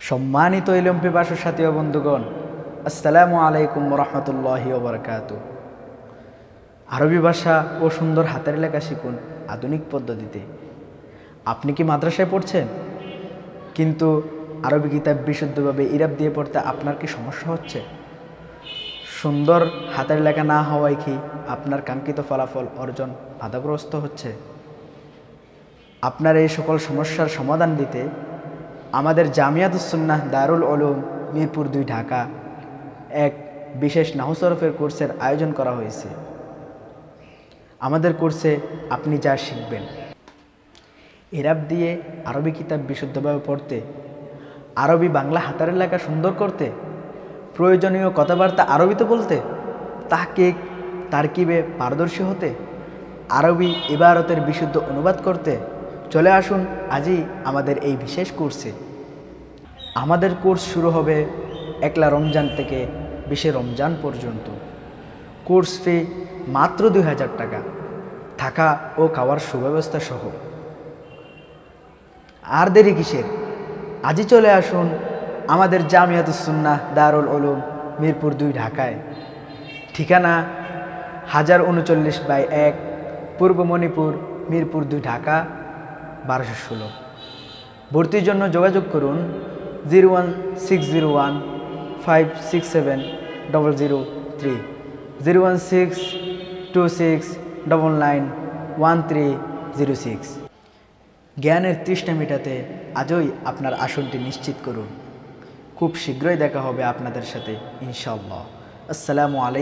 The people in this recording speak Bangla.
সম্মানিত ইলম পিপাসু সাথী ও বন্ধুগণ, আসসালামু আলাইকুম রহমতুল্লাহি ওয়া বারাকাতুহু। আরবি ভাষা ও সুন্দর হাতের লেখা শিখুন আধুনিক পদ্ধতিতে। আপনি কি মাদ্রাসায় পড়ছেন, কিন্তু আরবি কিতাব বিশুদ্ধভাবে ইরাব দিয়ে পড়তে আপনার কি সমস্যা হচ্ছে? সুন্দর হাতের লেখা না হওয়ায় কি আপনার কাঙ্ক্ষিত ফলাফল অর্জন বাধাগ্রস্ত হচ্ছে? আপনার এই সকল সমস্যার সমাধান দিতে আমাদের জামিয়াতুস সুন্নাহ দারুল উলুম মিরপুর 2 ঢাকা এক বিশেষ নাহু সরফের কোর্সের আয়োজন করা হয়েছে। আমাদের কোর্সে আপনি যা শিখবেন, ইরাব দিয়ে আরবি কিতাব বিশুদ্ধভাবে পড়তে, আরবি বাংলা হাতের লেখা সুন্দর করতে, প্রয়োজনীয় কথাবার্তা আরবিতে বলতে, তাহকিক তারকিবে পারদর্শী হতে, আরবি ইবারতের বিশুদ্ধ অনুবাদ করতে চলে আসুন আজই আমাদের এই বিশেষ কোর্সে। আমাদের কোর্স শুরু হবে 1 রমজান থেকে 20 রমজান পর্যন্ত। কোর্স ফি মাত্র 2000 টাকা, থাকা ও খাওয়ার সুব্যবস্থা সহ। আর দেরি কিসের? আজই চলে আসুন আমাদের জামিয়াতুস সুন্নাহ দারুল উলুম মিরপুর 2 ঢাকায়। ঠিকানা 1039/1 পূর্ব মণিপুর, মিরপুর 2 ঢাকা 1216। ভর্তির জন্য যোগাযোগ করুন 01601567003, 01626991306। জ্ঞানের তৃষ্ণা মেটাতে আজই আপনার আসনটি নিশ্চিত করুন। খুব শীঘ্রই দেখা হবে আপনাদের সাথে ইনশাআল্লাহ। আসসালামু আলাইকুম।